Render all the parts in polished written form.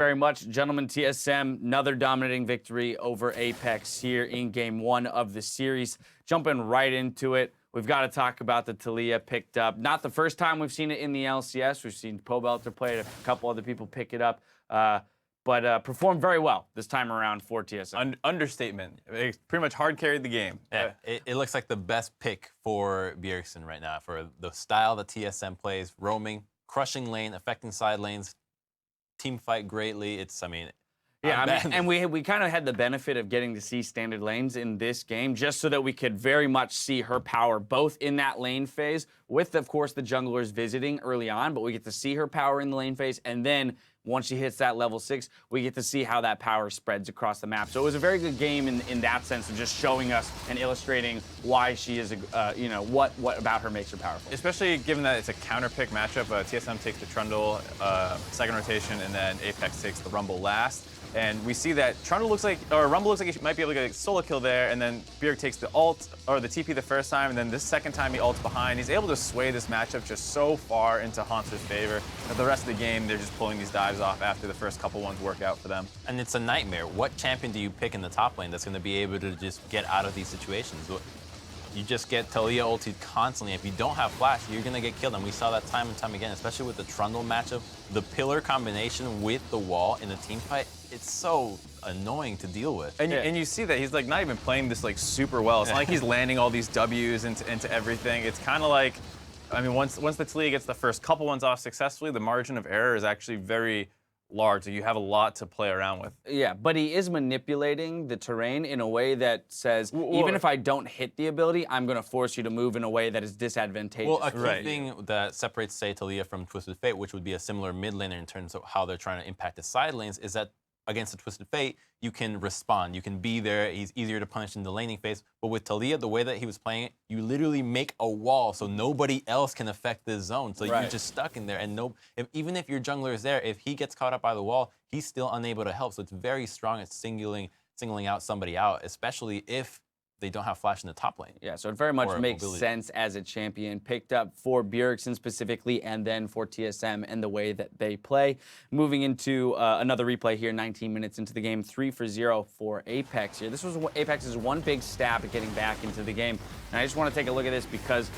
Very much, gentlemen. TSM, another dominating victory over APX here in game 1 of the series. Jumping right into it, we've got to talk about the taliyah picked up. Not the first time we've seen it in the LCS. We've seen Pobelter play it, a couple other people pick it up, but performed very well this time around for TSM. Understatement. It pretty much hard carried the game. Yeah, it looks like the best pick for Bjergsen right now for the style that TSM plays, roaming, crushing lane, affecting side lanes, team fight greatly. And we kind of had the benefit of getting to see standard lanes in this game just so that we could very much see her power both in that lane phase with, of course, the junglers visiting early on, but we get to see her power in the lane phase, and then once she hits that level 6, we get to see how that power spreads across the map. So it was a very good game in that sense of just showing us and illustrating why she is, what about her makes her powerful. Especially given that it's a counter pick matchup. TSM takes the trundle second rotation, and then APX takes the rumble last. And we see that Rumble looks like he might be able to get a solo kill there, and then Bjerg takes the ult, or the TP the first time, and then this second time he ults behind. He's able to sway this matchup just so far into Hauntzer's favor that the rest of the game, they're just pulling these dives off after the first couple ones work out for them. And it's a nightmare. What champion do you pick in the top lane that's going to be able to just get out of these situations? You just get taliyah ulted constantly. If you don't have flash, you're going to get killed. And we saw that time and time again, especially with the trundle matchup. The pillar combination with the wall in a team fight, it's so annoying to deal with. And you see that he's like not even playing this like super well. It's not like he's landing all these W's into everything. It's kind of like, I mean, once the taliyah gets the first couple ones off successfully, the margin of error is actually very large. So you have a lot to play around with. Yeah, but he is manipulating the terrain in a way that says, even if I don't hit the ability, I'm going to force you to move in a way that is disadvantageous. Well, a key thing that separates, say, taliyah from Twisted Fate, which would be a similar mid laner in terms of how they're trying to impact the side lanes, is that against the Twisted Fate, you can respond. You can be there. He's easier to punish in the laning phase. But with taliyah, the way that he was playing it, you literally make a wall so nobody else can affect this zone. So you're just stuck in there. And even if your jungler is there, if he gets caught up by the wall, he's still unable to help. So it's very strong at singling out somebody out, especially if they don't have flash in the top lane. Yeah, so it very much makes sense as a champion picked up for Bjergsen specifically, and then for TSM and the way that they play. Moving into another replay here, 19 minutes into the game, 3-0 for APX here. This was APX's one big stab at getting back into the game. And I just want to take a look at this because,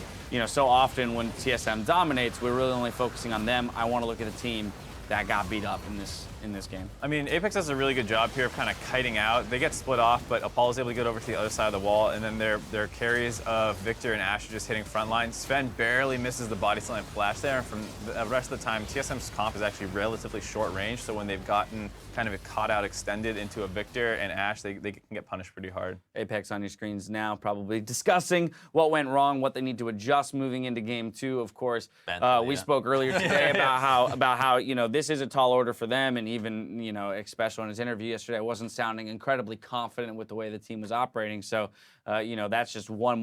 so often when TSM dominates, we're really only focusing on them. I want to look at a team that got beat up in this game. I mean, APX does a really good job here of kind of kiting out. They get split off, but Apollo's able to get over to the other side of the wall, and then their carries of Viktor and Ashe are just hitting front line. Sven barely misses the body slam flash there, and from the rest of the time, TSM's comp is actually relatively short range, so when they've gotten kind of caught out extended into a Viktor and Ashe, they can get punished pretty hard. APX on your screens now, probably discussing what went wrong, what they need to adjust moving into game 2. Of course, we spoke earlier today about how this is a tall order for them, and even Xpecial in his interview yesterday wasn't sounding incredibly confident with the way the team was operating. So that's just one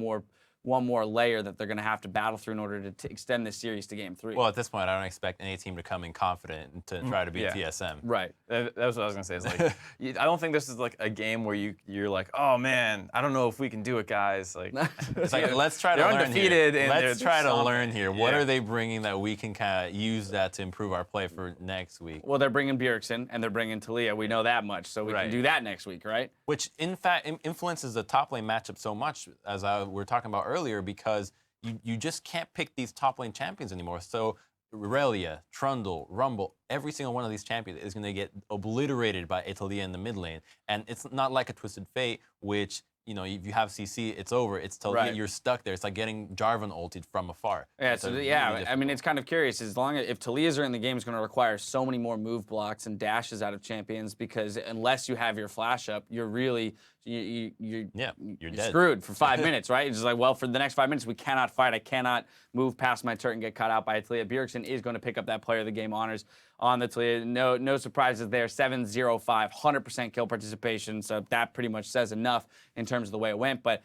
more layer that they're going to have to battle through in order to extend this series to game 3. Well, at this point, I don't expect any team to come in confident to try to beat TSM. Right. That was what I was going to say. Is like, I don't think this is like a game where you're like, oh man, I don't know if we can do it, guys. Like, it's like let's try to learn undefeated here. And let's try to learn here. What are they bringing that we can kind of use that to improve our play for next week? Well, they're bringing Bjergsen and they're bringing taliyah. We know that much, so we can do that next week, right? Which, in fact, influences the top lane matchup so much, as we were talking about earlier, because you just can't pick these top lane champions anymore. So Irelia, Trundle, Rumble, every single one of these champions is going to get obliterated by taliyah in the mid lane. And it's not like a Twisted Fate, which, if you have CC, it's over. It's taliyah, you're stuck there. It's like getting Jarvan ulted from afar. Yeah, I mean, it's kind of curious. If taliyahs are in the game, it's going to require so many more move blocks and dashes out of champions, because unless you have your flash up, you're really you're dead. Screwed for 5 minutes, right? It's just like, well, for the next 5 minutes, we cannot fight. I cannot move past my turret and get caught out by a taliyah. Bjergsen is going to pick up that player of the game honors on the taliyah. No surprises there. 7-0-5, 100% kill participation. So that pretty much says enough in terms of the way it went. But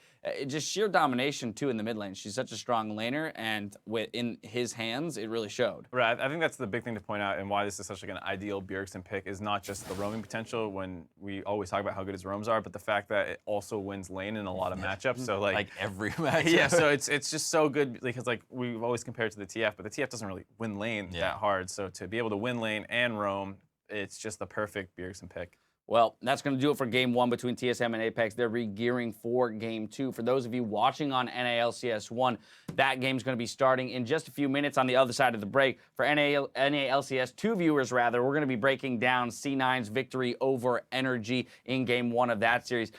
just sheer domination, too, in the mid lane. She's such a strong laner, and in his hands, it really showed. Right. I think that's the big thing to point out, and why this is such like an ideal Bjergsen pick is not just the roaming potential, when we always talk about how good his roams are, but the fact that it also wins lane in a lot of matchups. So like every matchup. Yeah, so it's just so good, because like we've always compared to the TF, but the TF doesn't really win lane that hard. So to be able to win lane and roam, it's just the perfect Bjergsen pick. Well, that's going to do it for Game 1 between TSM and Apex. They're re-gearing for Game 2. For those of you watching on NALCS 1, that game's going to be starting in just a few minutes on the other side of the break. For NALCS 2 viewers, rather, we're going to be breaking down C9's victory over Energy in Game 1 of that series.